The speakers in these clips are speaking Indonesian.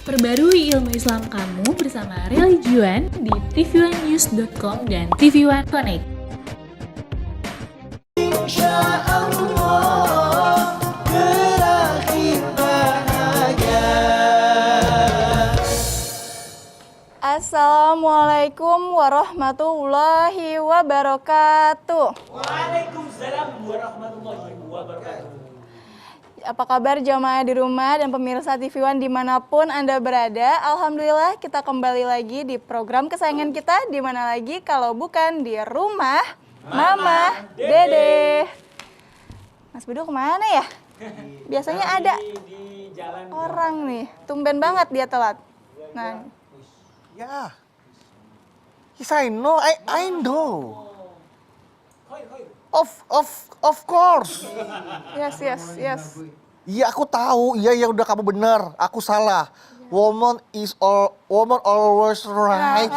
Perbarui ilmu Islam kamu bersama Religion di tv1news.com dan TV1 Connect. Insya Allah berakhir bahagia. Assalamualaikum warahmatullahi wabarakatuh. Waalaikumsalam warahmatullahi wabarakatuh. Apa kabar jamaah di rumah dan pemirsa TV1 dimanapun Anda berada? Alhamdulillah kita kembali lagi di program kesayangan kita. Di mana lagi kalau bukan di rumah Mama Dede. Mas Bedu kemana ya? Biasanya ada Di jalan orang nih. Tumben banget dia telat. Nah, Yeah. Yes, I know. I know. Of course. yes. Iya, aku tahu. Iya, udah kamu benar. Aku salah. Woman always right.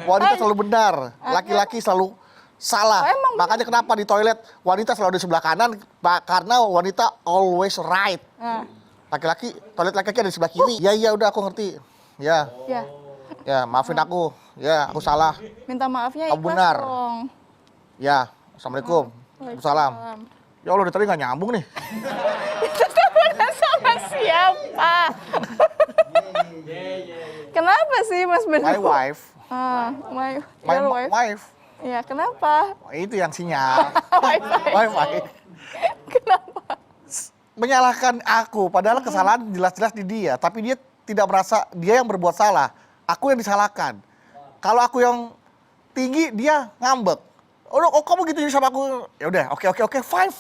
Wanita selalu benar. Laki-laki selalu salah. Oh, emang Makanya kenapa di toilet wanita selalu di sebelah kanan? Karena wanita always right. Laki-laki, toilet laki-laki ada di sebelah kiri. Iya, udah aku ngerti. Ya, maafin aku. Ya, aku salah. Minta maafnya Kamu ikhlas benar. dong. Ya, assalamualaikum. Waalaikumsalam. Ya Allah, dari tadi nggak nyambung nih. Sama siapa? Kenapa sih Mas Bedu? My wife. My My wife. wife. Iya, kenapa? Itu yang sinyal. Wifi. Wifi. Kenapa? Menyalahkan aku, padahal kesalahan jelas-jelas di dia. Tapi dia tidak merasa dia yang berbuat salah. Aku yang disalahkan. Kalau aku yang tinggi, dia ngambek. Oh, kamu gitu sama aku. Ya udah, oke, fine.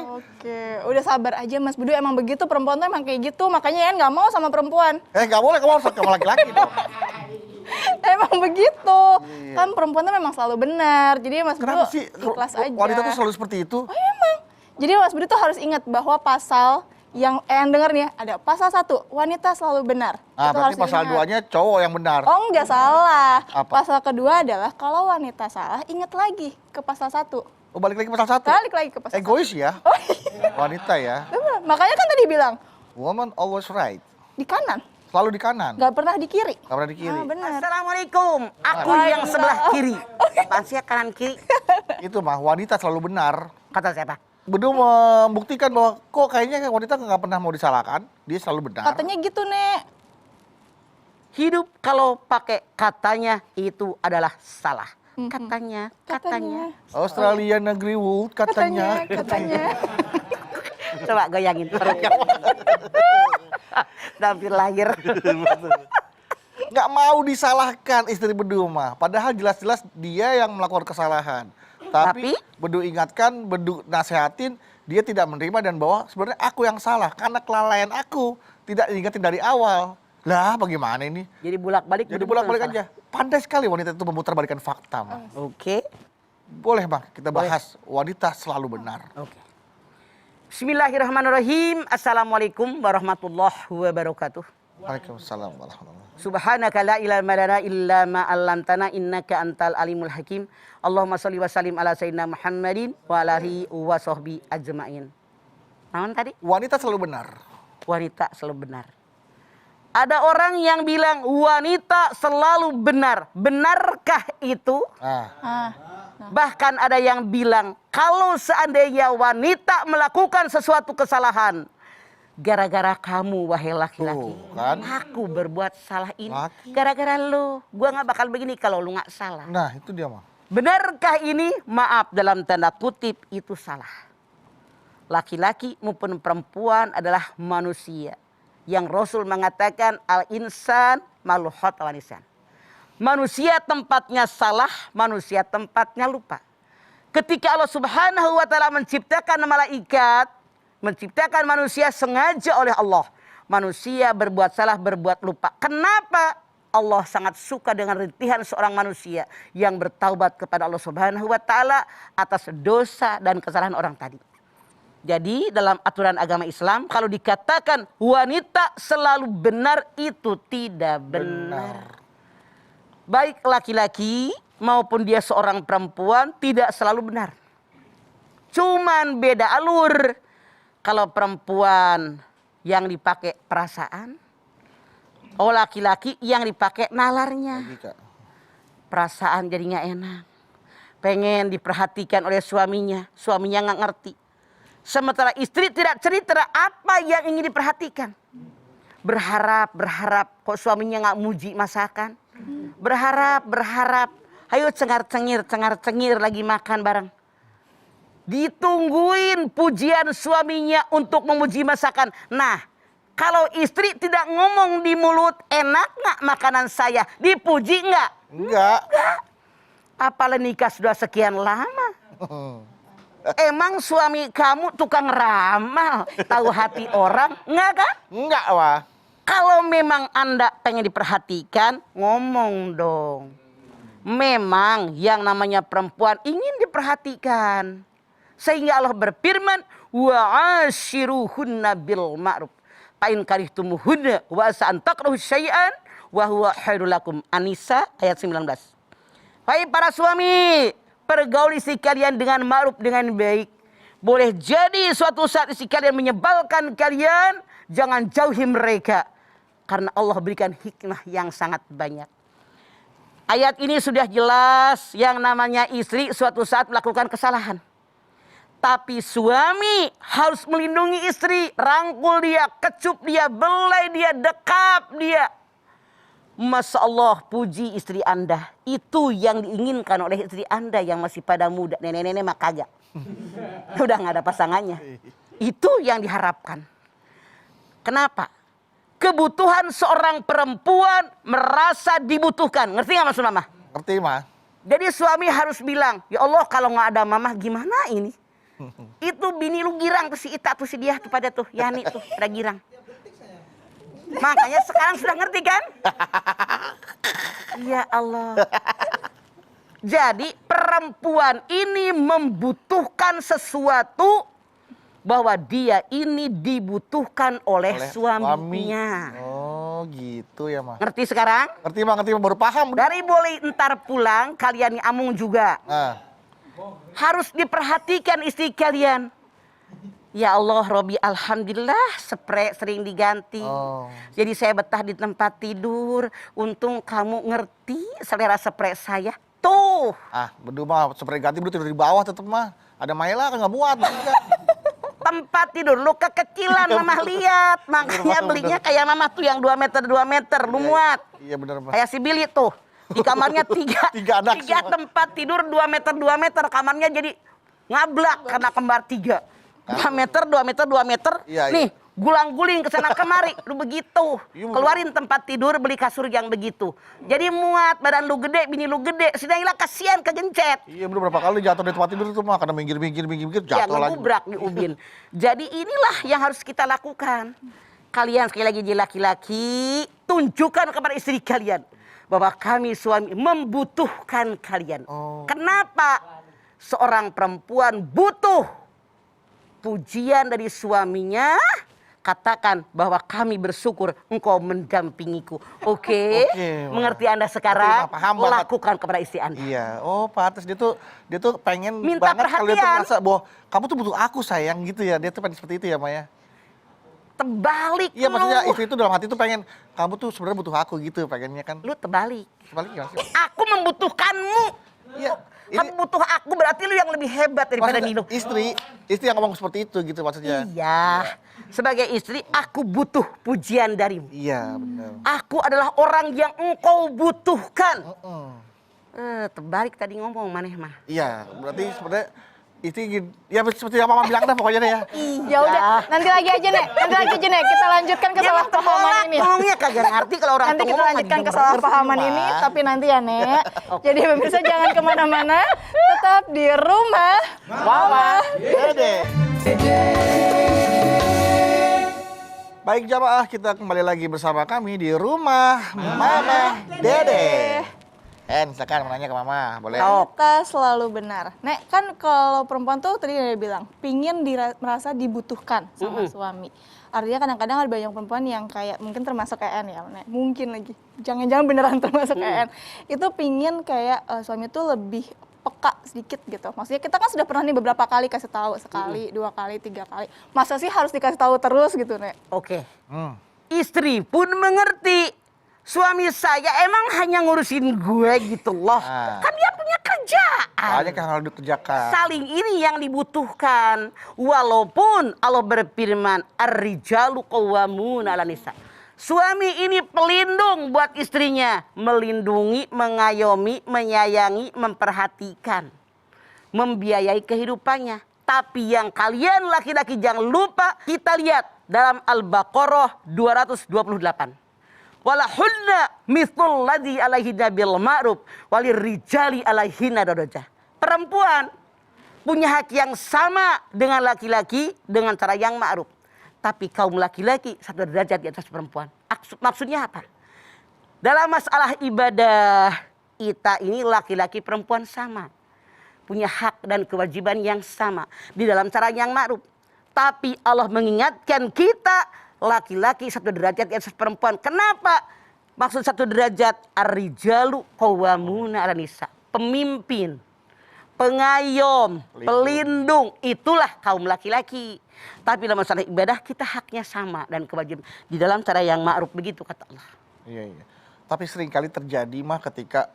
Oke, udah sabar aja Mas Bedu. Emang begitu, perempuan tuh emang kayak gitu. Makanya Yan nggak mau sama perempuan. Nggak boleh, kamu harus sama laki-laki dong. Emang begitu. Kan perempuan tuh memang selalu benar. Jadi Mas Bedu Kenapa sih ikhlas aja. wanita tuh selalu seperti itu? Oh, emang. Jadi Mas Bedu tuh harus ingat bahwa pasal yang denger nih ya, ada pasal 1, wanita selalu benar. Ah, Itu berarti harus pasal diingat. 2-nya cowok yang benar. Oh, enggak salah. Apa? Pasal kedua adalah kalau wanita salah, ingat lagi ke pasal 1. Oh, balik lagi ke pasal 1. Balik lagi ke pasal 1. Egois ya. Oh, iya. Wanita ya. Bener. Makanya kan tadi bilang, Woman always right. di kanan, Selalu di kanan. nggak pernah di kiri. Nggak pernah di kiri. Ah, benar. Assalamualaikum. Aku yang sebelah kiri. Apaan sih kanan kiri? Itu mah wanita selalu benar. Kata siapa? Bedu membuktikan bahwa kok kayaknya wanita nggak pernah mau disalahkan. Dia selalu benar. Katanya gitu, Nek. Hidup kalau pakai katanya itu adalah salah. Katanya. Australia negeri Wood katanya. Katanya. Coba goyangin perutnya. Dampir lahir. Nggak mau disalahkan istri Bedu mah. Padahal jelas-jelas dia yang melakukan kesalahan. Tapi Bedu ingatkan, Bedu nasehatin, dia tidak menerima dan bahwa sebenarnya aku yang salah. Karena kelalaian aku tidak diingatin dari awal. Lah bagaimana ini? Jadi bolak-balik. Jadi bolak-balik aja. Pandai sekali wanita itu memutarbalikkan fakta. Mah. Oke. Boleh bang, kita bahas wanita selalu benar. Oke. Bismillahirrahmanirrahim. Assalamualaikum warahmatullahi wabarakatuh. Waalaikumsalam warahmatullahi wabarakatuh. Subhanaka la ilma lana illa ma 'allamtana innaka antal alimul hakim. Allahumma shalli wa sallim ala sayyidina Muhammadin wa ala alihi wa sahbi ajmain. Naon tadi? Wanita selalu benar. Wanita selalu benar. Ada orang yang bilang wanita selalu benar. Benarkah itu? Bahkan ada yang bilang kalau seandainya wanita melakukan sesuatu kesalahan, gara-gara kamu wahai laki-laki, kan? aku berbuat salah ini. Laki. Gara-gara lu, gua nggak bakal begini kalau lu nggak salah. Nah itu dia mah. Benarkah ini? Maaf dalam tanda kutip itu salah. Laki-laki maupun perempuan adalah manusia. Yang Rasul mengatakan al-insan maluhot wanisan. Manusia tempatnya salah, manusia tempatnya lupa. Ketika Allah Subhanahu wa taala menciptakan malaikat, menciptakan manusia sengaja oleh Allah. Manusia berbuat salah, berbuat lupa. Kenapa? Allah sangat suka dengan rintihan seorang manusia yang bertaubat kepada Allah Subhanahu wa taala atas dosa dan kesalahan orang tadi. Jadi dalam aturan agama Islam kalau dikatakan wanita selalu benar itu tidak benar. Baik laki-laki maupun dia seorang perempuan tidak selalu benar. Cuman beda alur. Kalau perempuan yang dipakai perasaan, Oh, laki-laki yang dipakai nalarnya. Logika. Perasaan jadi nggak enak. Pengen diperhatikan oleh suaminya nggak ngerti. Sementara istri tidak cerita apa yang ingin diperhatikan. Berharap kok suaminya nggak muji masakan. Berharap, ayo cengar-cengir lagi makan bareng. Ditungguin pujian suaminya untuk memuji masakan. Nah, kalau istri tidak ngomong di mulut, enak nggak makanan saya? Dipuji nggak? Enggak. Apalah nikah sudah sekian lama. Emang suami kamu tukang ramal, tahu hati orang, enggak kan? Enggak, wah. Kalau memang Anda pengen diperhatikan, ngomong dong. Memang yang namanya perempuan ingin diperhatikan. Sehingga Allah berfirman, wa ashiruhunna bil ma'ruf. Fa in karihtumuhunna wa asa an takrahu syai'an wa huwa khairul lakum. An-Nisa ayat 19. Hai para suami, pergauli istri kalian dengan ma'ruf, dengan baik. Boleh jadi suatu saat istri kalian menyebalkan kalian, jangan jauhi mereka. Karena Allah berikan hikmah yang sangat banyak. Ayat ini sudah jelas yang namanya istri suatu saat melakukan kesalahan. Tapi suami harus melindungi istri, rangkul dia, kecup dia, belai dia, dekap dia. Masya Allah, puji istri Anda. Itu yang diinginkan oleh istri Anda yang masih pada muda. Nenek-nenek mah kagak. Udah gak ada pasangannya. Itu yang diharapkan. Kenapa? Kebutuhan seorang perempuan merasa dibutuhkan. Ngerti gak maksud mama? Ngerti, mah. Jadi suami harus bilang, ya Allah kalau gak ada mama gimana ini? Itu bini lu girang tuh si Ita tuh si dia tuh pada tuh. Yani tuh pada girang. Makanya sekarang sudah ngerti kan? Ya Allah. Jadi perempuan ini membutuhkan sesuatu bahwa dia ini dibutuhkan oleh suaminya. Oh gitu ya, mah. Ngerti sekarang? Ngerti, mah, baru paham. Dari boleh ntar pulang kalian nih Amung juga. Nah. Harus diperhatikan istri kalian. Ya Allah, Robi, alhamdulillah spray sering diganti. Oh. Jadi saya betah di tempat tidur. Untung kamu ngerti selera spray saya. Tuh. Ah, bedu mah spray ganti bedu tidur di bawah tetep mah. Ada Maela kan nggak muat. Tempat tidur lu kekecilan Mama lihat. Makanya belinya kayak Mama tuh yang 2 meter 2 meter. Lu muat. Iya bener, mah. Kayak si Billy tuh. Di kamarnya tiga anak tempat tidur 2 meter 2 meter. Kamarnya jadi ngablak karena kembar 3. 2 meter 2 meter 2 meter. Iya, Nih, gulang-guling ke sana kemari. Lu begitu. Iya, Keluarin tempat tidur, beli kasur yang begitu. Jadi muat, badan lu gede, bini lu gede. Sedanglah kasihan kegencet. Iya bener, berapa kali jatuh dari tempat tidur itu mah karena minggir Ya, jatuh lagi. ngebubrak di ubin. Jadi inilah yang harus kita lakukan. Kalian sekali lagi jadi laki-laki, tunjukkan kepada istri kalian bahwa kami suami membutuhkan kalian. Oh. Kenapa? Seorang perempuan butuh pujian dari suaminya. Katakan bahwa kami bersyukur engkau mendampingiku. Oke? Mengerti Anda sekarang? Paham banget. Lakukan kepada istri Anda. Iya, oh pantas dia tuh pengen Minta banget kalau dia tuh perhatian. merasa bahwa kamu tuh butuh aku sayang gitu ya. Dia tuh pengen seperti itu ya, Maya. Terbalik Iya, lu. maksudnya istri itu dalam hati tuh pengen kamu tuh sebenarnya butuh aku gitu pengennya kan. Lu terbalik. Sebalik gimana sih? Aku membutuhkanmu. Iya. Kamu butuh aku berarti lu yang lebih hebat daripada Nilo. Istri yang ngomong seperti itu gitu maksudnya. Iya. Sebagai istri aku butuh pujian darimu. Iya, benar. Aku adalah orang yang engkau butuhkan. Heeh. Terbalik tadi ngomong maneh mah. Iya, berarti sebenarnya istri ya seperti yang Mama bilang dah pokoknya deh ya. Ya udah, nanti lagi aja Nek. Kita lanjutkan kesalahpahaman ini. Ngomongnya kagak ngerti kalau orang Nanti tuh kita ngomong lanjutkan nggak kesalahpahaman ngerti, ini, Ma. tapi nanti ya Nek. Jadi pemirsa jangan kemana-mana, tetap di rumah. Mama. Dede. Baik jamaah, kita kembali lagi bersama kami di rumah Mama Dede. Silakan mau nanya ke Mama, boleh? Kita selalu benar. Nek, kan kalau perempuan tuh tadi dia bilang, pingin merasa dibutuhkan sama suami. Artinya kadang-kadang ada banyak perempuan yang kayak, mungkin termasuk EN ya, Nek. Mungkin lagi. Jangan-jangan beneran termasuk EN. Itu pingin kayak suami tuh lebih peka sedikit gitu. Maksudnya kita kan sudah pernah nih beberapa kali kasih tahu, sekali, 2 kali, 3 kali. Masa sih harus dikasih tahu terus gitu, Nek? Oke. Istri pun mengerti suami saya emang hanya ngurusin gue gitu loh. Kan dia punya kerjaan. Banyak yang harus dikerjakan. Saling ini yang dibutuhkan. Walaupun Allah berfirman, ar-rijalu qawwamuna 'alan nisa. Suami ini pelindung buat istrinya, melindungi, mengayomi, menyayangi, memperhatikan, membiayai kehidupannya. Tapi yang kalian laki-laki jangan lupa, kita lihat dalam Al-Baqarah 228. Walahunna mithlul ladzi alaihinna bil ma'ruf walirrijali alaihinna darajah. Perempuan punya hak yang sama dengan laki-laki dengan cara yang ma'ruf. Tapi kaum laki-laki satu derajat di atas perempuan. Maksudnya apa? Dalam masalah ibadah, kita ini laki-laki perempuan sama. Punya hak dan kewajiban yang sama. Di dalam cara yang ma'ruf. Tapi Allah mengingatkan kita, laki-laki satu derajat di atas perempuan. Kenapa? Maksud satu derajat, ar-rijalu qawwamuna 'alan nisa. Pemimpin, pengayom, pelindung, itulah kaum laki-laki. Tapi dalam masalah ibadah kita haknya sama dan kewajiban di dalam cara yang ma'ruf, begitu kata Allah. Iya, iya. Tapi seringkali terjadi mah ketika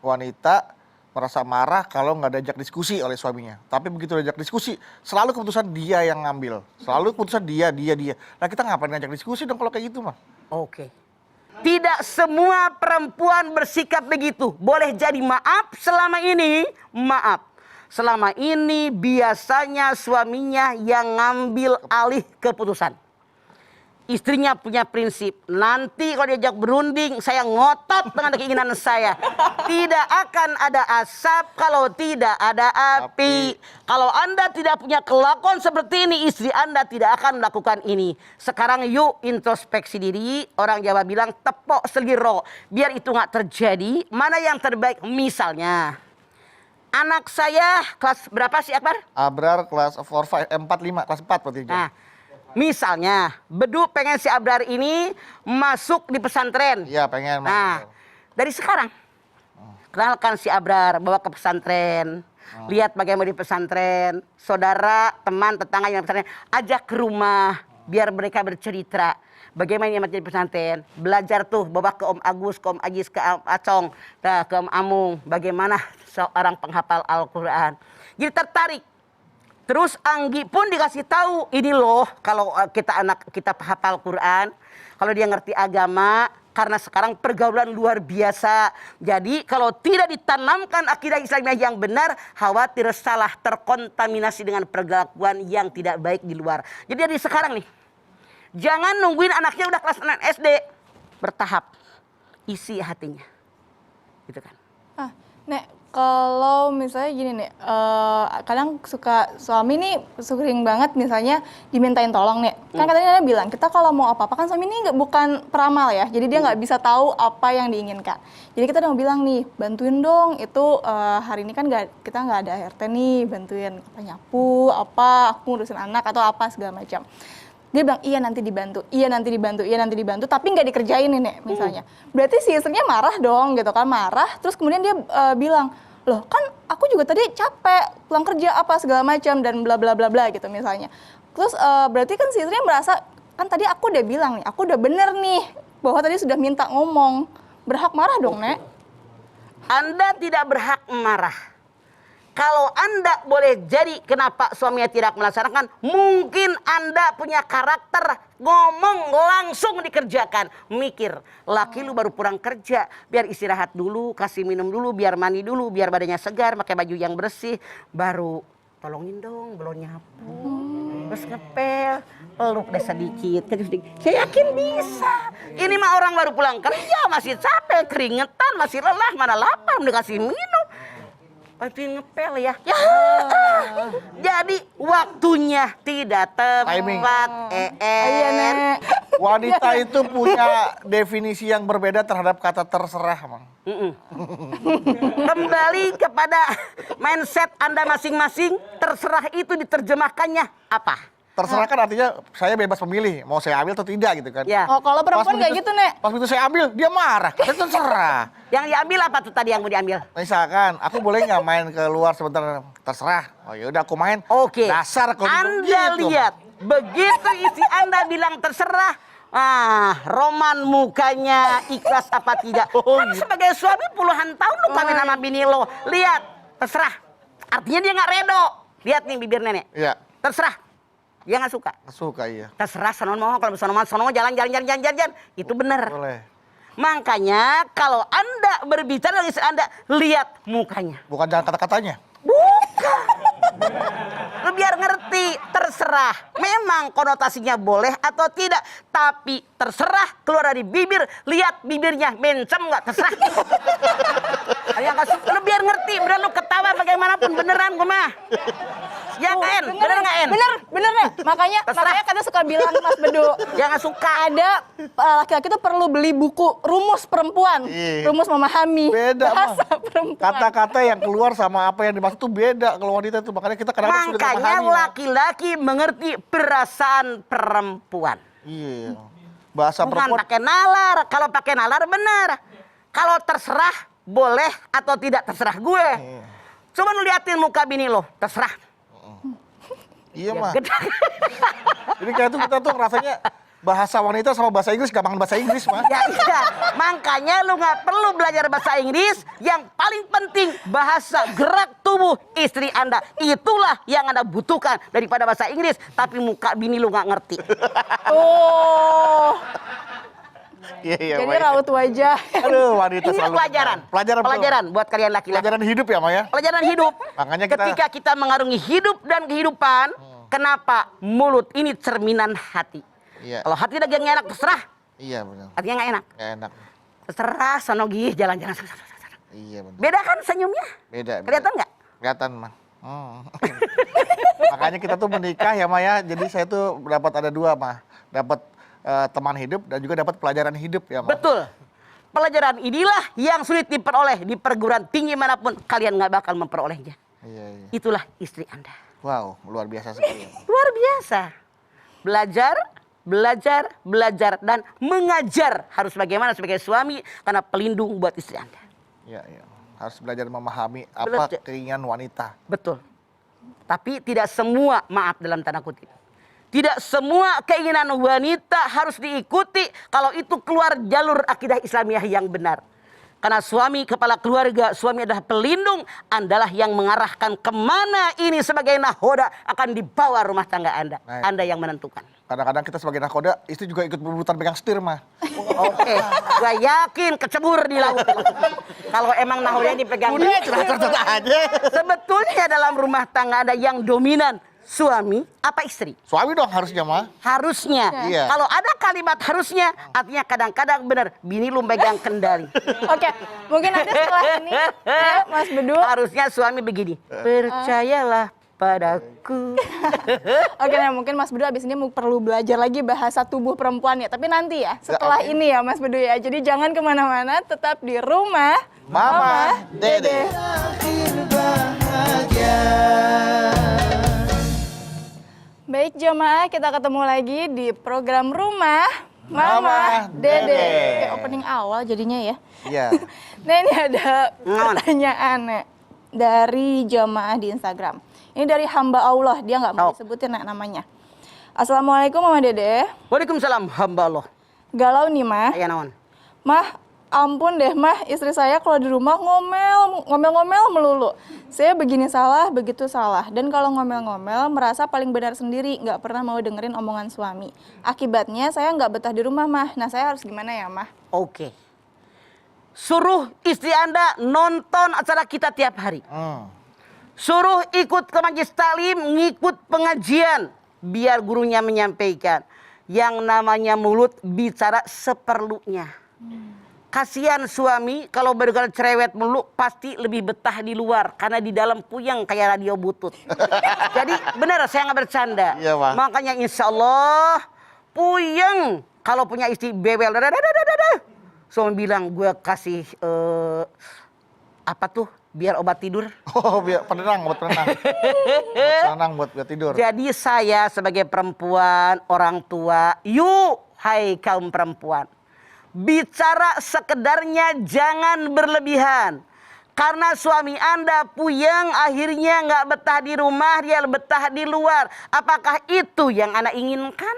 wanita merasa marah kalau nggak diajak diskusi oleh suaminya. Tapi begitu diajak diskusi, selalu keputusan dia yang ngambil. Selalu keputusan dia. Nah kita ngapain ngajak diskusi dong kalau kayak gitu mah? Oke. Tidak semua perempuan bersikap begitu. Boleh jadi maaf selama ini, maaf. Selama ini biasanya suaminya yang ngambil alih keputusan. Istrinya punya prinsip, nanti kalau diajak berunding, saya ngotot dengan keinginan saya. Tidak akan ada asap kalau tidak ada api. Kalau Anda tidak punya kelakuan seperti ini, istri Anda tidak akan melakukan ini. Sekarang yuk introspeksi diri, orang Jawa bilang tepok seliro. Biar itu nggak terjadi, mana yang terbaik? Misalnya, anak saya kelas berapa sih Akbar? Abrar kelas 4-5, kelas 4 berarti. Nah, misalnya, Bedu pengen si Abrar ini masuk di pesantren. Iya, pengen. Nah, dari sekarang, kenalkan si Abrar, bawa ke pesantren. Lihat bagaimana di pesantren. Saudara, teman, tetangga yang di pesantren, ajak ke rumah. Biar mereka bercerita. Bagaimana yang di pesantren. Belajar tuh, bawa ke Om Agus, ke Om Ajis, ke Om Acong, ke Om Amung. Bagaimana seorang penghafal Al-Quran. Jadi tertarik. Terus Anggi pun dikasih tahu, ini loh kalau kita hafal Quran, kalau dia ngerti agama, karena sekarang pergaulan luar biasa. Jadi kalau tidak ditanamkan akidah Islamiyah yang benar, khawatir salah terkontaminasi dengan pergaulan yang tidak baik di luar. Jadi dari sekarang nih, jangan nungguin anaknya udah kelas 6 SD, bertahap, isi hatinya, gitu kan. Nek, kalau misalnya gini nih, kadang suami nih sering banget misalnya dimintain tolong nih. Kan katanya Anda bilang, kita kalau mau apa-apa kan suami ini bukan peramal ya, jadi dia nggak bisa tahu apa yang diinginkan. Jadi kita udah mau bilang nih, bantuin dong, itu hari ini kan kita nggak ada ART nih, bantuin apa nyapu, apa, aku ngurusin anak atau apa segala macam. Dia bilang, iya nanti dibantu, tapi nggak dikerjain nih, Nek, misalnya. Berarti si istrinya marah dong, gitu kan, marah. Terus kemudian dia bilang, loh kan aku juga tadi capek, pulang kerja apa segala macam, dan bla bla bla bla gitu misalnya. Terus berarti kan si istrinya merasa, kan tadi aku udah bilang nih, aku udah bener nih, bahwa tadi sudah minta ngomong. Berhak marah dong, Nek? Anda tidak berhak marah. Kalau Anda boleh jadi kenapa suaminya tidak melaksanakan, mungkin Anda punya karakter ngomong langsung dikerjakan. Mikir, laki lu baru pulang kerja, biar istirahat dulu, kasih minum dulu, biar mandi dulu, biar badannya segar, pakai baju yang bersih, baru tolongin dong, belum nyapu, terus ngepel, peluk deh sedikit. Saya yakin bisa. Ini mah orang baru pulang kerja, masih capek, keringetan, masih lelah, mana lapar, udah kasih minum. Pasti ngepel ya. Jadi waktunya tidak tepat. Iya, Nek. Wanita itu punya definisi yang berbeda terhadap kata terserah, Mang. Kembali kepada mindset Anda masing-masing, terserah itu diterjemahkannya apa? Terserah kan artinya saya bebas memilih, mau saya ambil atau tidak gitu kan. Ya. Oh, kalau perempuan kayak gitu, Nek. Pas begitu saya ambil, dia marah. Saya terserah. Yang diambil apa tuh tadi yang mau diambil? Misalkan, aku boleh nggak main keluar sebentar? Terserah. Oh yaudah aku main. Oke. Dasar kalau Anda gitu. lihat, begitu isi Anda bilang terserah, Roman mukanya ikhlas apa tidak. Kan sebagai suami puluhan tahun lu kawin sama bini lo. Lihat, terserah. Artinya dia nggak redo. Lihat nih bibir nenek. Iya. Terserah. Dia nggak suka. Suka iya. Terserah sono mau, kalau sono mau jalan. Itu benar. Boleh. Makanya kalau Anda berbicara dengan istri Anda, lihat mukanya. Bukan jangan kata-katanya. Bukan. Lu biar ngerti, terserah. Memang konotasinya boleh atau tidak, tapi terserah keluar dari bibir, lihat bibirnya mencem nggak, terserah. Yang kasih, lu biar ngerti, bener lu ketawa bagaimanapun beneran gue mah. Ya nggak En, bener nggak En? Bener ya. Makanya kadang suka bilang Mas Bedu. Yang nggak suka. Ada laki-laki tuh perlu beli buku rumus perempuan, Iya. rumus memahami Beda bahasa mah. perempuan. Kata-kata yang keluar sama apa yang dimaksud tuh beda kalau wanita itu. Makanya kita kadang-kadang sulit Makanya memahami. laki-laki mengerti perasaan perempuan. Iya. Bahasa Bukan perempuan. pakai nalar. Kalau pakai nalar benar. Kalau terserah boleh atau tidak terserah gue. Coba lu liatin muka bini lo, terserah. Iya Ya, mah. gede. Jadi kayak tuh kita tuh rasanya bahasa wanita sama bahasa Inggris gampang bahasa Inggris mah. Ya, iya. Makanya lu nggak perlu belajar bahasa Inggris. Yang paling penting bahasa gerak tubuh istri Anda. Itulah yang Anda butuhkan daripada bahasa Inggris. Tapi muka bini lu nggak ngerti. Oh, Iya jadi raut wajah. Aduh wanita Ini selalu. pelajaran. Pelajaran. betul. Pelajaran buat kalian laki-laki. Pelajaran hidup ya Maya. Pelajaran hidup. Makanya kita- Ketika kita mengarungi hidup dan kehidupan, kenapa mulut ini cerminan hati? Iya. Kalau hati lagi nggak enak, terserah. Iya benar. Hatinya nggak enak. Gak enak. Terserah, sono gih, jalan-jalan. Iya benar. Beda kan senyumnya? Beda. Kelihatan nggak? Kelihatan mah. Makanya kita tuh menikah ya Maya. Jadi saya tuh dapat ada dua mah. Dapat teman hidup dan juga dapat pelajaran hidup ya Mah. Betul. Pelajaran inilah yang sulit diperoleh di perguruan tinggi manapun. Kalian nggak bakal memperolehnya. Iya, iya. Itulah istri Anda. Wow, luar biasa sekali. Luar biasa. Belajar, dan mengajar. Harus bagaimana sebagai suami karena pelindung buat istri Anda. Iya, iya. Harus belajar memahami apa Belajar. keinginan wanita. Betul. Tapi tidak semua, maaf dalam tanda kutip. Tidak semua keinginan wanita harus diikuti kalau itu keluar jalur akidah Islamiyah yang benar. Karena suami kepala keluarga, suami adalah pelindung, Andalah yang mengarahkan kemana ini sebagai nahoda akan dibawa rumah tangga Anda. Baik. Anda yang menentukan. Kadang-kadang kita sebagai nakoda, istri juga ikut berebutan pegang setir mah. Oke, gua yakin kecebur di laut. Kalau emang nahodanya dipegang dia, aja. sebetulnya dalam rumah tangga Anda yang dominan, suami apa istri? Suami dong harusnya mah. Harusnya. Iya. Kalau ada kalimat harusnya, artinya kadang-kadang benar bini lu megang kendali. Oke, mungkin nanti setelah ini ya, Mas Bedu. Harusnya suami begini. Percayalah padaku. Oke, nah mungkin Mas Bedu abis ini perlu belajar lagi bahasa tubuh perempuan ya. Tapi nanti ya, setelah oke. ini ya Mas Bedu ya. Jadi jangan kemana-mana, tetap di rumah. Mama, Dede. Baik jemaah, kita ketemu lagi di program Rumah Mama, Mama Dede. Dede. Kayak opening awal jadinya ya. Iya. Nah ini ada Naon? pertanyaan Nek, dari jemaah di Instagram. Ini dari hamba Allah, dia nggak mau Oh. disebutin Nek, namanya. Assalamualaikum Mama Dede. Waalaikumsalam hamba Allah. Galau nih Mah. Aya naon? Mah, ampun deh Mah, istri saya kalau di rumah ngomel-ngomel melulu. Saya begini salah, begitu salah. Dan kalau ngomel-ngomel merasa paling benar sendiri, nggak pernah mau dengerin omongan suami. Akibatnya saya nggak betah di rumah Mah. Nah saya harus gimana ya Mah? Oke. Suruh istri Anda nonton acara kita tiap hari. Suruh ikut ke majelis taklim, ngikut pengajian. Biar gurunya menyampaikan. Yang namanya mulut bicara seperlunya. Kasihan suami kalau bergerak cerewet mulu pasti lebih betah di luar. Karena di dalam puyeng kayak radio butut. Jadi benar saya nggak bercanda. Iya, Pak. Makanya insya Allah puyeng. Kalau punya istri bebel. Suami bilang gue kasih apa tuh biar obat tidur. Oh, biar penenang, buat penenang. Buat penenang buat biar tidur. Jadi saya sebagai perempuan, orang tua, yuk hai kaum perempuan. Bicara sekedarnya jangan berlebihan. Karena suami Anda puyeng akhirnya nggak betah di rumah, dia betah di luar. Apakah itu yang Anda inginkan?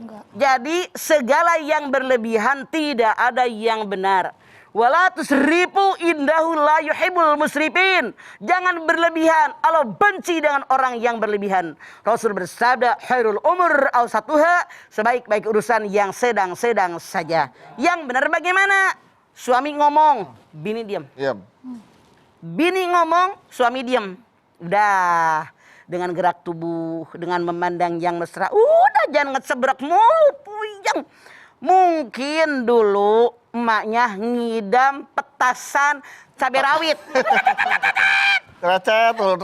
Enggak. Jadi segala yang berlebihan tidak ada yang benar. Wala tusrifu indahu la yuhibbul musrifin. Jangan berlebihan. Allah benci dengan orang yang berlebihan. Rasul bersabda, khairul umur awsatuha, sebaik-baik urusan yang sedang-sedang saja. Yang benar bagaimana? Suami ngomong, bini diam. Iya. Bini ngomong, suami diam. Udah, dengan gerak tubuh, dengan memandang yang mesra. Udah, jangan ngesebrek mulu, puyeng. Mungkin dulu emaknya ngidam petasan cabai rawit. Recet tuh.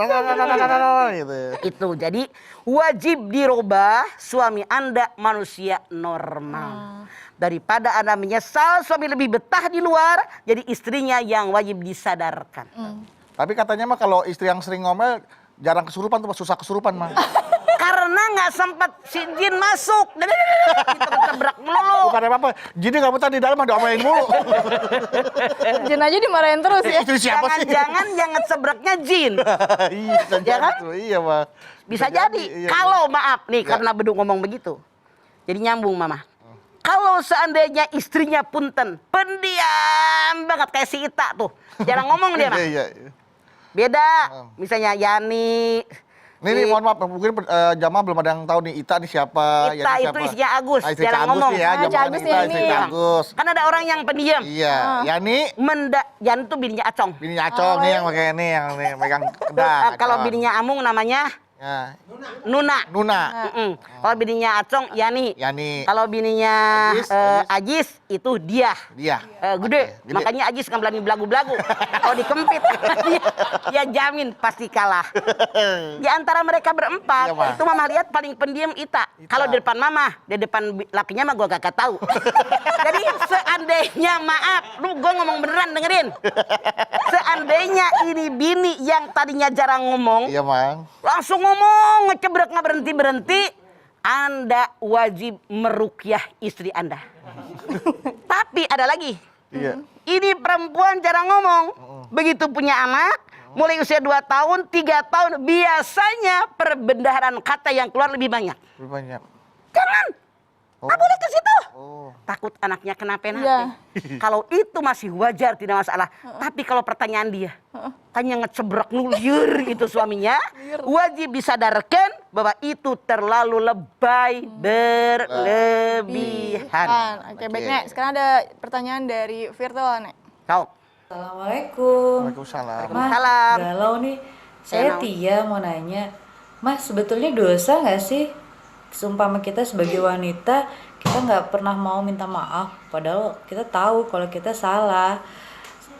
Gitu. Itu jadi wajib dirubah suami Anda manusia normal. Daripada Anda menyesal suami lebih betah di luar, jadi istrinya yang wajib disadarkan. Tapi katanya mah kalau istri yang sering ngomel jarang kesurupan tuh, susah kesurupan mah. Karena nggak sempat si jin masuk. Kita ketebrak melulu. Bukan apa-apa. Jadi nggak betah di dalam ada omelin mulu. Jin aja dimarahin terus ya. Istri siapa sih? Jangan-jangan yang ngesebraknya jin. Iya, Ya kan? Iya, Mah. Bisa jadi. Iya. Kalau maaf nih, Ya. karena Beduk ngomong begitu. Jadi nyambung mama. Kalau seandainya istrinya punten, pendiam banget kayak si Ita tuh. Jarang ngomong dia mah. Iya. Beda. Misalnya Yani. Nih, mohon maaf, mungkin jamaah belum ada yang tahu nih Ita nih siapa. Ita Yani itu siapa. istrinya Agus, Istri jarang Agus ngomong. nih ya, Ah, jamaah Agus Ita, ini. istri Agus. Kan ada orang yang pendiam. Iya, Yani. Yani tuh bininya Acong. Bini Acong nih yang pakai ini yang nih megang pedang. Kalau Acong. bininya Amung namanya Ya, Nuna. Nuna. Kalau bininya Acong, Yani. Yani. Kalau bininya Ajis, Ajis, itu dia. Dia. Gede. Oke, gede. Makanya Ajis nggak berani belagu-belagu. Kalau dikempit, dia jamin pasti kalah. Di antara mereka berempat, Iya, Ma. itu mama lihat paling pendiam Ita. Kalau di depan mama, di depan lakinya mah gua gak tahu. Jadi seandainya, maaf, lu gua ngomong beneran, dengerin. Seandainya ini bini yang tadinya jarang ngomong, Iya, Mang. langsung ngomong, ngecebrek nggak berhenti-berhenti, Anda wajib merukyah istri Anda. Tapi ada lagi. Iya. Ini perempuan jarang ngomong. Begitu punya anak, mulai usia 2 tahun, 3 tahun, biasanya perbendaharaan kata yang keluar lebih banyak. Lebih banyak. Jangan. Oh. Nggak boleh ke situ. Oh. Takut anaknya kenapa-napa. Iya. Kalau itu masih wajar, tidak masalah. Tapi kalau pertanyaan dia, kan yang ngecebrek nulir itu suaminya, wajib disadarkan bahwa itu terlalu lebay, berlebihan. Oke, baik, Nek. Sekarang ada pertanyaan dari virtual, Nek. Kau. Assalamualaikum. Waalaikumsalam. Mas, Salam. galau nih. Saya Galau. Tia mau nanya, Mas sebetulnya dosa nggak sih? Seumpama kita sebagai wanita, kita nggak pernah mau minta maaf. Padahal kita tahu kalau kita salah.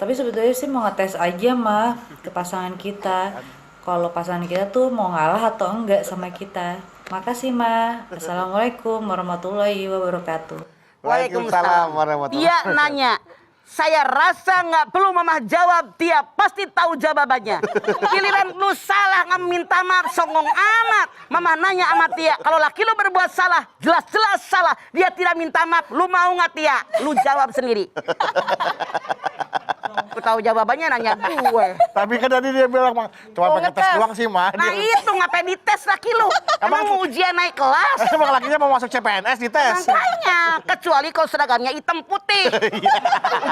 Tapi sebetulnya sih mau ngetes aja mah ke pasangan kita. Kalau pasangan kita tuh mau ngalah atau enggak sama kita. Makasih mah. Assalamualaikum warahmatullahi wabarakatuh. Waalaikumsalam warahmatullahi Dia nanya, saya rasa nggak perlu mama jawab, dia pasti tahu jawabannya. Giliran lu salah nggak minta maaf, songong amat. Mama nanya sama Tia, kalau laki lu berbuat salah, jelas-jelas salah. Dia tidak minta maaf, lu mau nggak Tia? Lu jawab sendiri. Aku tahu jawabannya, nanya gue. Tapi kan tadi dia bilang, Mang, cuma pengen tes doang sih, Mah. Nah itu ngapain dites laki lu? Emang mau ujian naik kelas? Emang lakinya mau masuk CPNS dites. Makanya, kecuali kalau seragamnya hitam putih.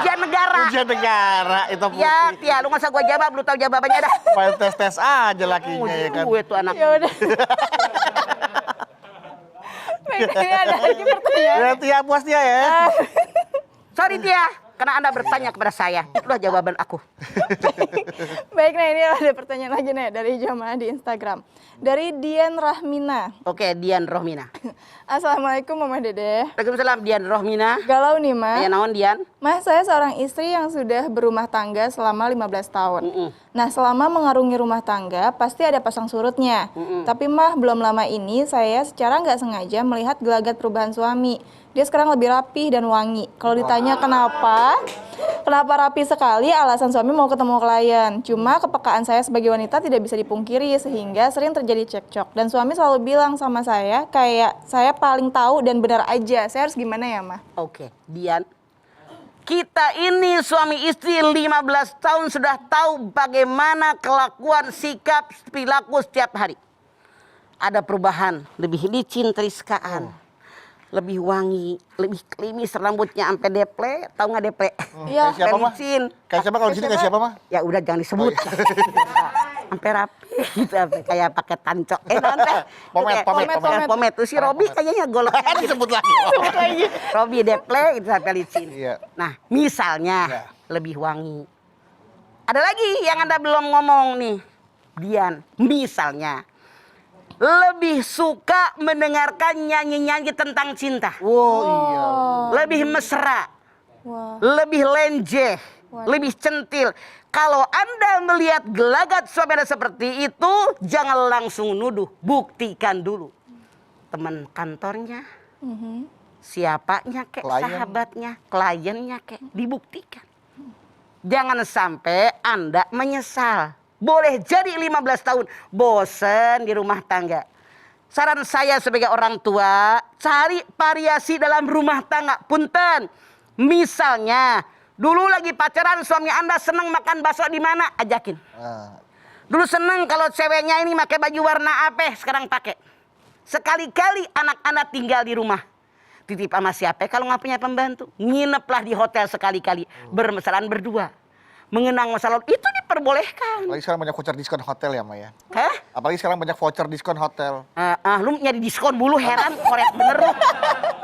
Ujian negara. Ujian negara itu Ya, Tia, lu nggak usah gua jawab, lu tahu jawabannya dah. Main tes aja lakinya ya kan. Gue tuh anak. Ya udah. Baik, ini ada lagi pertanyaan. Ya Tia, puas Tia ya. Sorry Tia, karena Anda bertanya kepada saya. Itulah jawaban aku. Baik, nah ini ada pertanyaan lagi, Nek, dari jamaah di Instagram. Dari Dian Rahmina. Oke, Dian Rohmina. Assalamualaikum Mama Dede. Waalaikumsalam Dian Rohmina. Galau nih, Ma. Ya naon Dian? Mas, saya seorang istri yang sudah berumah tangga selama 15 tahun. Nah, selama mengarungi rumah tangga, pasti ada pasang surutnya. Tapi Mah, belum lama ini saya secara nggak sengaja melihat gelagat perubahan suami. Dia sekarang lebih rapih dan wangi. Kalau ditanya kenapa rapi sekali, alasan suami mau ketemu klien. Cuma kepekaan saya sebagai wanita tidak bisa dipungkiri, sehingga sering terjadi cekcok. Dan suami selalu bilang sama saya, kayak saya paling tahu dan benar aja. Saya harus gimana ya, Mah? Oke, Dian. Kita ini suami istri 15 tahun sudah tahu bagaimana kelakuan, sikap, perilaku setiap hari. Ada perubahan, lebih licin, teriskaan. lebih wangi, lebih klimis, rambutnya sampai deple, tahu nggak deple? Iya. Kayak siapa mah? Licin. Kayak siapa kalau di sini kayak siapa mah? Ya udah jangan disebut. Sampai rapi gitu, sampai kayak pakai tancok. Nanti pomade tuh si Robi kayaknya golok. Disebut lagi. Robi deple itu sampai licin. Iya. Nah, misalnya Ya. lebih wangi. Ada lagi yang Anda belum ngomong nih, Dian. Misalnya lebih suka mendengarkan nyanyi-nyanyi tentang cinta. Wow, iya. Lebih mesra, Wah. lebih lenjeh, lebih centil. Kalau Anda melihat gelagat suami Anda seperti itu, jangan langsung nuduh, buktikan dulu. Teman kantornya, siapanya kek, Klien. sahabatnya, kliennya kek, dibuktikan. Jangan sampai Anda menyesal. Boleh jadi 15 tahun bosen di rumah tangga. Saran saya sebagai orang tua, cari variasi dalam rumah tangga. Punten, misalnya dulu lagi pacaran suami Anda senang makan bakso di mana? Ajakin. Nah, Dulu seneng kalau ceweknya ini pakai baju warna apa, sekarang pakai. Sekali-kali anak-anak tinggal di rumah. Titip sama siapa kalau nggak punya pembantu. Ngineplah di hotel sekali-kali. Bermesraan berdua. Mengenang masa lalu itu diperbolehkan. apalagi sekarang banyak voucher diskon hotel ya, Maya. Hah? Apalagi sekarang banyak voucher diskon hotel. Lu nyari diskon dulu, heran, korek bener lu.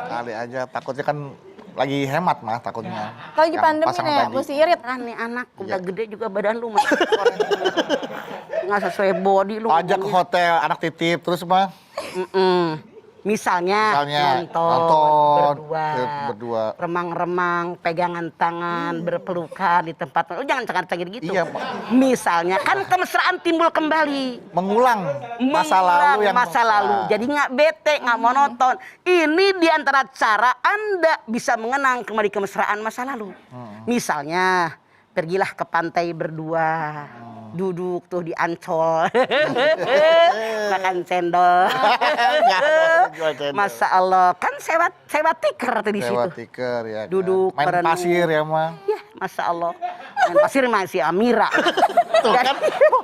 Kali aja, takutnya kan lagi hemat mah takutnya. Kalau lagi Yang pandemi pasangan nih, tadi. mesti irit. Kan nih anak udah Iya. gede juga badan lu masih korek. Nggak sesuai body lu. Pajak ngomongnya. hotel, anak titip, terus mah Misalnya nonton berdua. remang-remang, pegangan tangan, berpelukan di tempat. Lu jangan cengar-cengir gitu. Iya, Pak. Misalnya kan kemesraan timbul kembali. Mengulang masa Mengulang lalu yang masa lalu. Jadi nggak bete, nggak monoton. Ini diantara cara Anda bisa mengenang kembali kemesraan masa lalu. Misalnya pergilah ke pantai berdua. Duduk tuh di Ancol. Makan cendol. Jual cendol. Masya Allah. Kan sewa tiker tuh di situ. Sewa tiker ya. kan. Duduk Main merenung. pasir ya mah. Ya, Masya Allah. Main pasir masih Amira. Tuh kan.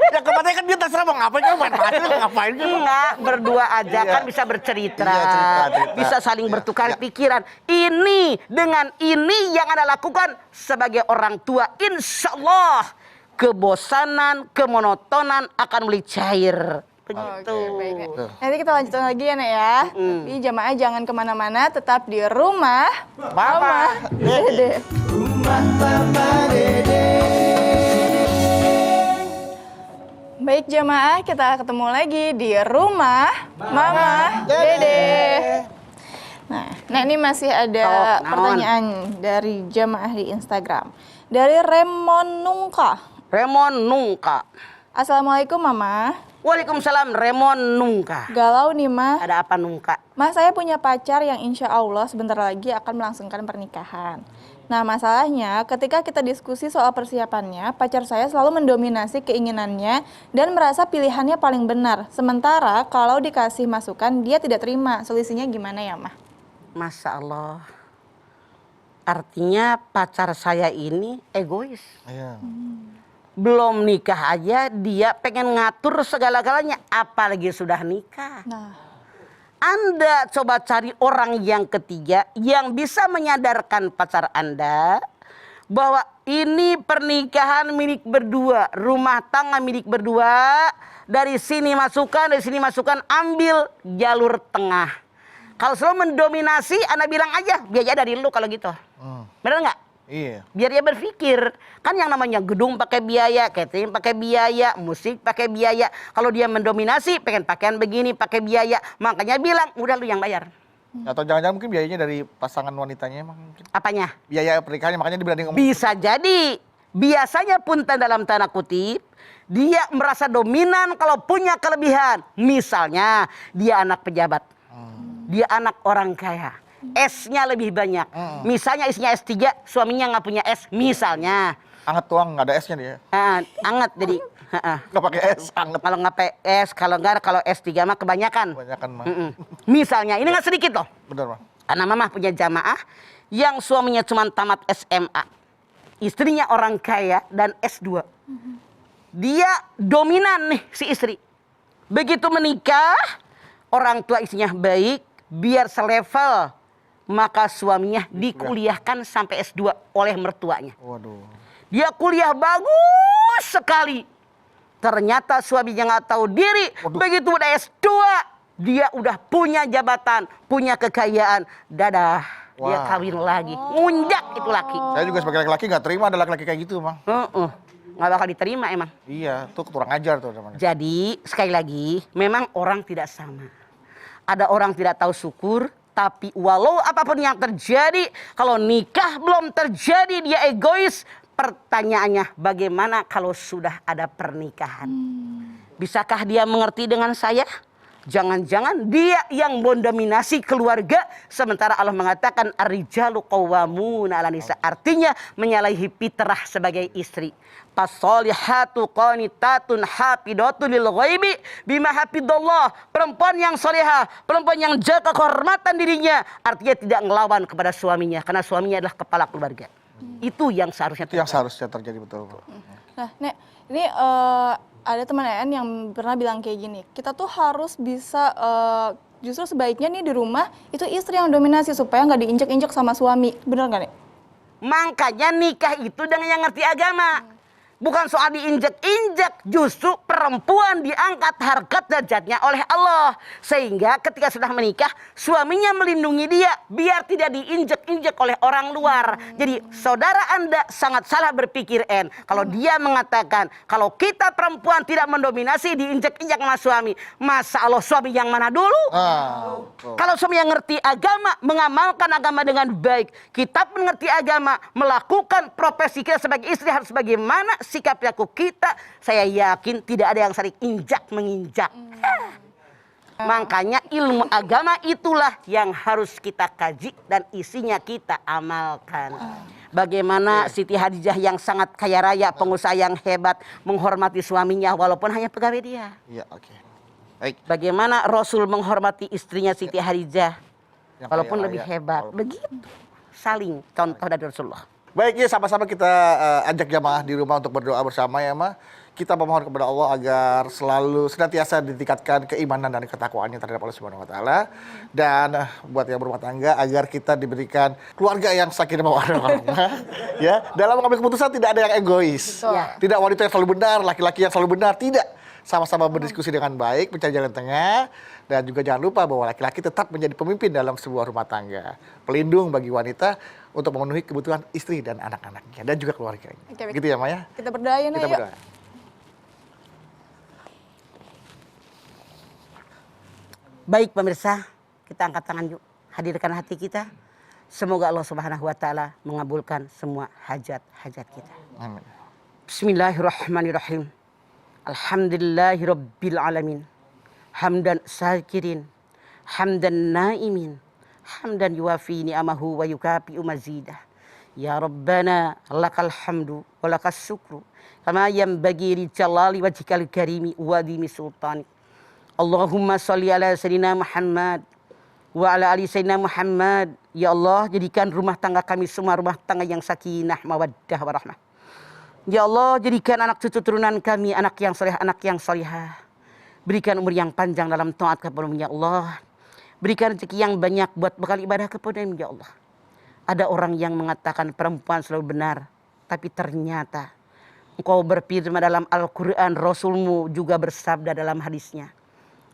Ya kemarin kan dia terserah mau ngapain kan main pasir ngapain kan. Enggak, berdua aja Iya. kan bisa bercerita. Iya, cerita. Bisa saling Iya, bertukar iya. pikiran. Ini dengan ini yang Anda lakukan sebagai orang tua, insya Allah kebosanan, kemonotonan akan mulai cair. Begitu. Baik. Nanti kita lanjutin lagi ya, Nek ya. Tapi jamaah jangan kemana-mana, tetap di rumah. Mama. Dede. Baik jamaah, kita ketemu lagi di rumah Mama Dede. Nah ini masih ada Sok, naon? pertanyaan dari jamaah di Instagram. Dari Remon Nungka. Remon Nungka. Assalamualaikum Mama. Waalaikumsalam Remon Nungka. Galau nih Mah. Ada apa Nungka? Mas, saya punya pacar yang insya Allah sebentar lagi akan melangsungkan pernikahan. Nah, masalahnya ketika kita diskusi soal persiapannya, pacar saya selalu mendominasi keinginannya dan merasa pilihannya paling benar. Sementara kalau dikasih masukan, dia tidak terima. Solusinya gimana ya, Mah? Masya Allah. Artinya pacar saya ini egois. Iya. Belum nikah aja dia pengen ngatur segala-galanya. Apalagi sudah nikah. Nah, Anda coba cari orang yang ketiga yang bisa menyadarkan pacar Anda bahwa ini pernikahan milik berdua, rumah tangga milik berdua. Dari sini masukan, ambil jalur tengah. Kalau selalu mendominasi, Anda bilang aja, biaya dari lu kalau gitu. Benar nggak? Iya. Biar dia berpikir, kan yang namanya gedung pakai biaya, catering pakai biaya, musik pakai biaya. Kalau dia mendominasi, pengen pakaian begini pakai biaya, makanya bilang udah lu yang bayar. Atau jangan-jangan mungkin biayanya dari pasangan wanitanya emang mungkin. Apanya? Biaya pernikahannya makanya dia berani ngomong. Bisa jadi, biasanya pun dalam tanda kutip, dia merasa dominan kalau punya kelebihan. Misalnya, dia anak pejabat, dia anak orang kaya. S-nya lebih banyak. Misalnya istrinya S3, suaminya nggak punya S. Misalnya. Anget tuang, nggak ada S-nya dia. Anget jadi. Nggak pakai S, anget. Kalau nggak PS, kalau S3 mah kebanyakan. Kebanyakan mah. Misalnya, ini nggak sedikit loh. Bener mah. Karena mama punya jamaah yang suaminya cuma tamat SMA. Istrinya orang kaya dan S2. Dia dominan nih si istri. Begitu menikah, orang tua istrinya baik, biar selevel maka suaminya dikuliahkan sampai S2 oleh mertuanya. Waduh. Dia kuliah bagus sekali. Ternyata suaminya nggak tahu diri. Begitu udah S2, dia udah punya jabatan, punya kekayaan. Dadah, dia Wah. kawin lagi. Ngunjak itu laki. Saya juga sebagai laki-laki nggak terima ada laki-laki kayak gitu, Bang. Nggak bakal diterima emang. Iya, tuh kurang ajar tuh namanya. Jadi sekali lagi, memang orang tidak sama. Ada orang tidak tahu syukur, tapi walau apapun yang terjadi, kalau nikah belum terjadi dia egois. Pertanyaannya, bagaimana kalau sudah ada pernikahan? Bisakah dia mengerti dengan saya? Jangan-jangan dia yang mendominasi keluarga, sementara Allah mengatakan ar-rijalu qawwamuna 'alan nisa, artinya menyalahi fitrah sebagai istri. Fasolihatu qanitatun hafidatun lil ghaibi bima hafidallah. Perempuan yang solehah, perempuan yang jaga kehormatan dirinya, artinya tidak ngelawan kepada suaminya karena suaminya adalah kepala keluarga. Itu yang seharusnya Itu yang seharusnya terjadi, betul. Nah, Nek, ini ada teman Nen yang pernah bilang kayak gini, kita tuh harus bisa justru sebaiknya nih di rumah itu istri yang dominasi supaya nggak diinjek-injek sama suami, bener nggak Nek? Makanya nikah itu dengan yang ngerti agama. Bukan soal diinjek-injek, justru perempuan diangkat harkat derajatnya oleh Allah. Sehingga ketika sudah menikah, suaminya melindungi dia biar tidak diinjek-injek oleh orang luar. Jadi saudara Anda sangat salah berpikir, kalau dia mengatakan kalau kita perempuan tidak mendominasi diinjek-injek sama suami. Masa Allah suami yang mana dulu? Kalau suami yang ngerti agama, mengamalkan agama dengan baik, kita pun ngerti agama, melakukan profesi kita sebagai istri harus bagaimana sikap laku kita, saya yakin tidak ada yang saling injak menginjak. Makanya ilmu agama itulah yang harus kita kaji dan isinya kita amalkan. Bagaimana Siti Hadijah yang sangat kaya raya, pengusaha yang hebat, menghormati suaminya walaupun hanya pegawai dia. Iya, oke. Baik. Bagaimana Rasul menghormati istrinya Siti Hadijah Yang walaupun kaya lebih raya. hebat. Begitu. Saling contoh dari Rasulullah. Baik, ya sama-sama kita ajak jamaah di rumah untuk berdoa bersama ya, Ma. Kita memohon kepada Allah agar selalu senantiasa ditingkatkan keimanan dan ketakwaannya terhadap Allah Subhanahu wa taala. Dan buat yang berumah tangga agar kita diberikan keluarga yang sakinah mawaddah warahmah. Ya, dalam mengambil keputusan tidak ada yang egois. Tidak wanita yang selalu benar, laki-laki yang selalu benar, tidak. Sama-sama berdiskusi dengan baik, mencari jalan tengah. Dan juga jangan lupa bahwa laki-laki tetap menjadi pemimpin dalam sebuah rumah tangga. Pelindung bagi wanita untuk memenuhi kebutuhan istri dan anak-anaknya. Dan juga keluarganya. Oke, Gitu ya, Maya? Kita berdoa ya, Nek, Kita yuk. berdoa. Baik pemirsa, kita angkat tangan yuk. Hadirkan hati kita. Semoga Allah Subhanahu wa taala mengabulkan semua hajat-hajat kita. Amin. Bismillahirrahmanirrahim. Alhamdulillahirabbil alamin. Hamdan syakirin, hamdan naimin, hamdan yuwafi ni'amahu wa yukafi'u mazidah. Ya Rabbana lakal hamdu wa lakas syukru kama yanbaghi li jalali wajhikal karimi wa dimi sultanik. Allahumma sholli ala sayyidina Muhammad wa ala ali sayyidina Muhammad. Ya Allah, jadikan rumah tangga kami semua rumah tangga yang sakinah mawaddah warahmah. Ya Allah, jadikan anak cucu turunan kami anak yang soleh, anak yang solihah. Berikan umur yang panjang dalam taat kepada-Mu ya Allah. Berikan rezeki yang banyak buat bekal ibadah kepada-Mu ya Allah. Ada orang yang mengatakan perempuan selalu benar, tapi ternyata Engkau berfirman dalam Al-Quran, Rasul-Mu juga bersabda dalam hadisnya.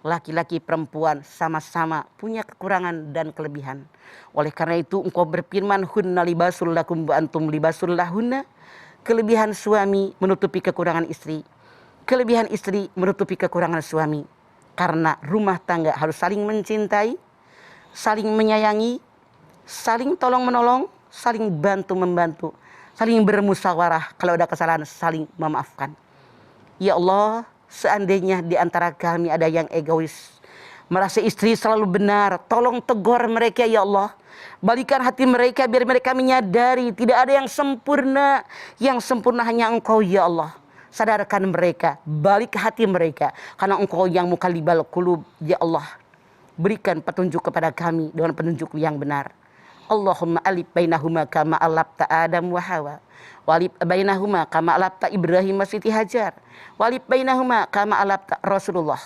Laki-laki perempuan sama-sama punya kekurangan dan kelebihan. Oleh karena itu Engkau berfirman, hunna libasul lakum wa antum libasul lahunna. Kelebihan suami menutupi kekurangan istri. Kelebihan istri menutupi kekurangan suami. Karena rumah tangga harus saling mencintai, saling menyayangi, saling tolong-menolong, saling bantu-membantu, saling bermusyawarah. Kalau ada kesalahan, saling memaafkan. Ya Allah, seandainya di antara kami ada yang egois, merasa istri selalu benar, tolong tegur mereka ya Allah. Balikan hati mereka biar mereka menyadari tidak ada yang sempurna. Yang sempurna hanya Engkau ya Allah. Sadarkan mereka, balik hati mereka. Karena Engkau yang mukallibal qulub, ya Allah. Berikan petunjuk kepada kami dengan petunjuk yang benar. Allahumma alif bainahuma kama alafta Adam wa Hawa. Walib bainahuma kama alafta Ibrahim wa Siti Hajar. Walib bainahuma kama alafta Rasulullah.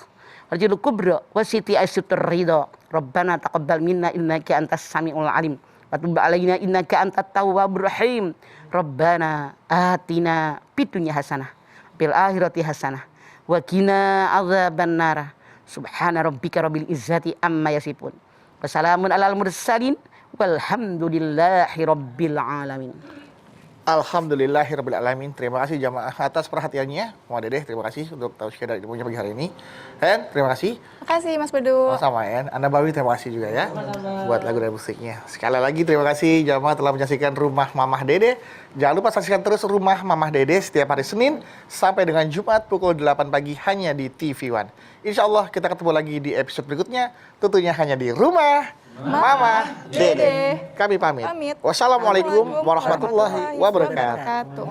Rajul kubra wa Siti Aisyutur Ridha. Rabbana taqabbal minna innaka antas samiul alim wa tub alaina innaka antat tawwabur rahim. Rabbana atina fid dunya hasanah fil akhirati hasanah wa qina adzabannar. Subhana rabbika rabbil izzati amma yasifun. Wassalamun alal mursalin walhamdulillahi rabbil alamin. Alhamdulillahirrabbilalamin. Terima kasih jamaah atas perhatiannya. Mama Dedeh, terima kasih untuk tausiah dari ilmunya pagi hari ini. Hen, terima kasih. Makasih Mas Bedu. Sama Hen. Anda Bawi, terima kasih juga ya. Buat lagu dan musiknya. Sekali lagi terima kasih jamaah telah menyaksikan Rumah Mamah Dedeh. Jangan lupa saksikan terus Rumah Mamah Dedeh setiap hari Senin sampai dengan Jumat pukul 8 pagi hanya di TV One. Insya Allah kita ketemu lagi di episode berikutnya. Tentunya hanya di Rumah Mama Dedeh. Kami pamit. Wassalamualaikum warahmatullahi wabarakatuh.